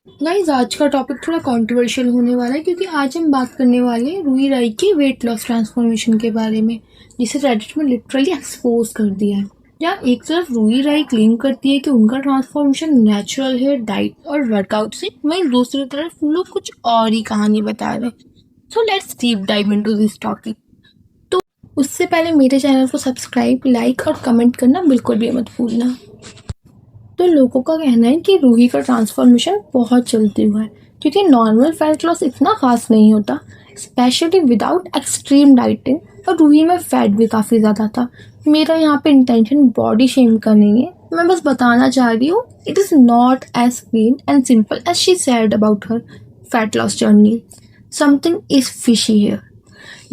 Guys आज का topic थोड़ा कंट्रोवर्शियल होने वाला है क्योंकि आज हम बात करने वाले हैं रूही राई की वेट लॉस ट्रांसफॉर्मेशन के बारे में, जिसे रेडिट में लिटरली एक्सपोज कर दिया है। जहाँ एक तरफ रूही राई क्लेम करती है कि उनका ट्रांसफॉर्मेशन नेचुरल है डाइट और वर्कआउट से, वहीं दूसरी तरफ लोग कुछ और ही कहानी बता रहे हैं। So let's deep dive into this topic. तो उससे पहले मेरे चैनल को सब्सक्राइब, लाइक और कमेंट करना बिल्कुल भी मत भूलना। तो लोगों का कहना है कि रूही का ट्रांसफॉर्मेशन बहुत जल्दी हुआ है क्योंकि नॉर्मल फैट लॉस इतना खास नहीं होता, स्पेशली विदाउट एक्सट्रीम डाइटिंग। और रूही में फैट भी काफ़ी ज़्यादा था। मेरा यहाँ पे इंटेंशन बॉडी शेम का नहीं है, मैं बस बताना चाह रही हूँ it is not as clean and simple as she said about her fat loss journey. Something is fishy here.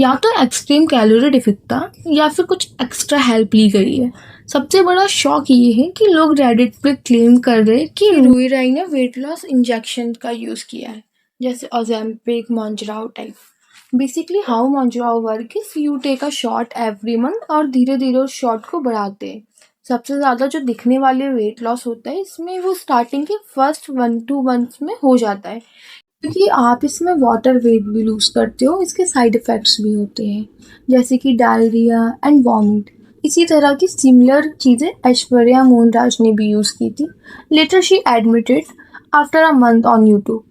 या तो एक्सट्रीम कैलोरी डिफिक था या फिर कुछ एक्स्ट्रा हेल्प ली गई है। सबसे बड़ा शॉक ये है कि लोग रेडिट पे क्लेम कर रहे हैं कि रूही राई ने वेट लॉस इंजेक्शन का यूज़ किया है, जैसे ओज़ेम्पिक, मोंजराओ टाइप। Basically how Mounjaro work is you take a shot every month और धीरे धीरे उस शॉट को बढ़ाते हैं। सबसे ज़्यादा जो दिखने वाले वेट लॉस होता है इसमें वो स्टार्टिंग के फर्स्ट 1-2 मंथ्स में हो जाता है क्योंकि आप इसमें वाटर वेट भी लूज करते हो। इसके साइड इफ़ेक्ट्स भी होते हैं जैसे कि डायरिया एंड वॉमिट। इसी तरह की सिमिलर चीज़ें ऐश्वर्या मोहनराज ने भी यूज़ की थी। Later she admitted after a month on YouTube.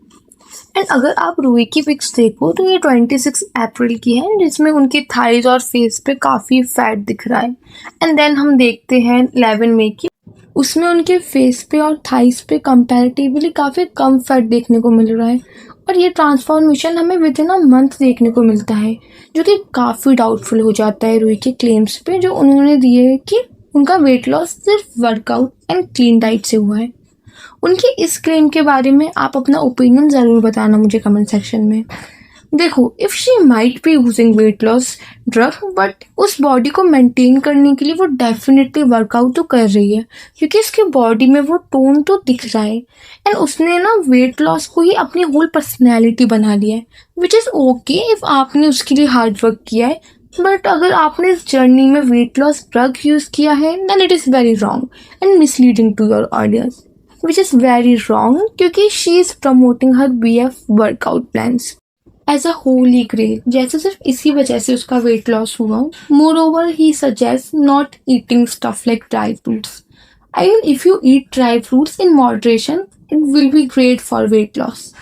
And अगर आप रूही की पिक्स देखो तो ये 26 अप्रैल की है, जिसमें उनके थाइज और फेस पे काफ़ी फैट दिख रहा है। एंड देन हम देखते हैं 11 मई की, उसमें उनके फेस पे और थाइस पे कंपैरेटिवली काफ़ी कम फैट देखने को मिल रहा है। और ये ट्रांसफॉर्मेशन हमें विद इन अ मंथ देखने को मिलता है, जो कि काफ़ी डाउटफुल हो जाता है रूही के क्लेम्स पे जो उन्होंने दिए कि उनका वेट लॉस सिर्फ वर्कआउट एंड क्लीन डाइट से हुआ है। उनके इस क्लेम के बारे में आप अपना ओपिनियन ज़रूर बताना मुझे कमेंट सेक्शन में। देखो, if she might be using weight loss drug but उस बॉडी को मेंटेन करने के लिए वो डेफिनेटली वर्कआउट तो कर रही है क्योंकि इसके बॉडी में वो टोन तो दिख रहा है। एंड उसने ना वेट लॉस को ही अपनी होल पर्सनैलिटी बना लिया है, विच इज़ ओके इफ़ आपने उसके लिए हार्ड वर्क किया है। बट अगर आपने इस जर्नी में वेट लॉस ड्रग यूज़ किया है then it is very wrong and misleading to your audience, which is very wrong क्योंकि she is promoting her BF workout plans as a holy grail, जैसे सिर्फ इसी वजह से उसका वेट लॉस हुआ। Moreover he suggest not eating stuff like dry fruits. I mean if you eat dry fruits in moderation it will be great for weight loss.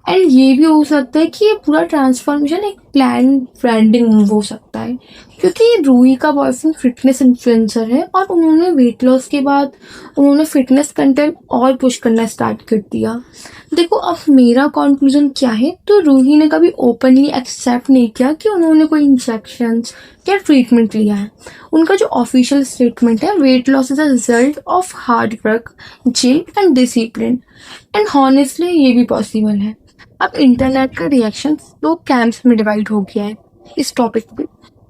And ये भी हो सकता है कि ये पूरा ट्रांसफॉर्मेशन एक प्लान ब्रांडिंग मूव हो सकता है क्योंकि रूही का बॉयफ्रेंड फिटनेस इन्फ्लुएंसर है और उन्होंने वेट लॉस के बाद उन्होंने फिटनेस कंटेंट और पुश करना स्टार्ट कर दिया। देखो, अब मेरा कंक्लूजन क्या है, तो रूही ने कभी ओपनली एक्सेप्ट नहीं किया कि उन्होंने कोई इंजेक्शंस या ट्रीटमेंट लिया है। उनका जो ऑफिशियल स्टेटमेंट है, weight loss is a result of hard work, gym and discipline. And honestly ये भी पॉसिबल है। अब इंटरनेट का रिएक्शन दो कैंप्स में डिवाइड हो गया है इस टॉपिक पे।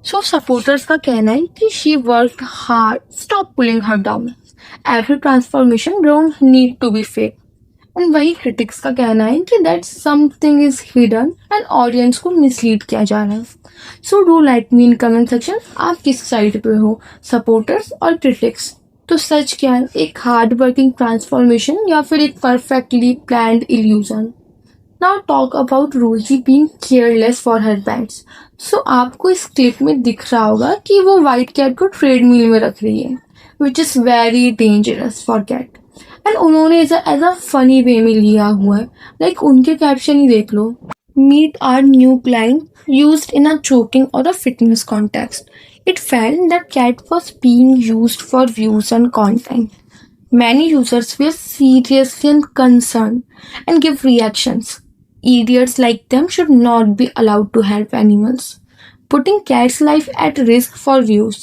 सो सपोर्टर्स का कहना है कि she worked hard, stop pulling her down, every transformation don't need to be fake. And वही क्रिटिक्स का कहना है कि that something is hidden and audience को मिसलीड किया जा रहा है। So do like me in comment section, आप किस साइड पे हो, सपोर्टर्स और क्रिटिक्स। तो सच क्या है, एक हार्ड वर्किंग ट्रांसफॉर्मेशन या फिर एक perfectly planned illusion. Now talk about Ruhi being careless for her pets. So आपको इस क्लिप में दिख रहा होगा कि वो वाइट कैट को ट्रेडमिल में रख रही है, which is very dangerous for cat. And उन्होंने एज अ फनी वे में लिया हुआ है। लाइक उनके कैप्शन ही देख लो, meet our new client used in a joking और a fitness context. It felt that cat was being used for views and content. Many users were seriously and concerned and give reactions. Idiots like them should not be allowed to help animals, putting cats' life at risk for views.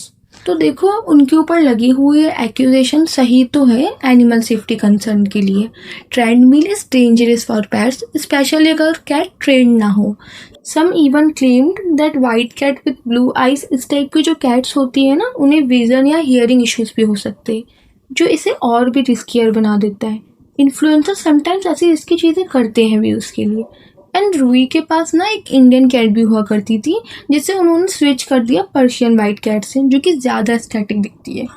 तो देखो, उनके ऊपर लगे हुए accusation सही तो है animal safety concern के लिए। Treadmill is dangerous for pets, specially अगर कैट ट्रेंड ना हो। Some even claimed that white cat with blue eyes, इस टाइप की जो कैट्स होती है ना, उन्हें विजन या हियरिंग इश्यूज भी हो सकते हैं, जो इसे और भी रिस्कियर बना देता है। इन्फ्लुएंसर समटाइम्स ऐसी रिस्की चीज़ें करते हैं व्यूज़ के लिए। एंड रूही के पास ना एक इंडियन कैट भी हुआ करती थी जिसे उन्होंने स्विच कर दिया पर्शियन वाइट कैट से, जो कि ज़्यादा एस्थेटिक दिखती है।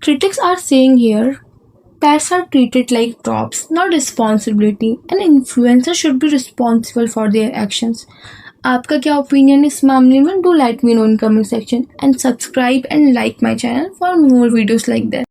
Critics are saying here Pets are treated like props, not responsibility, and influencers should be responsible for their actions. आपका क्या ओपिनियन इस मामले में? Do let me know in comment section and subscribe and like my channel for more videos like that.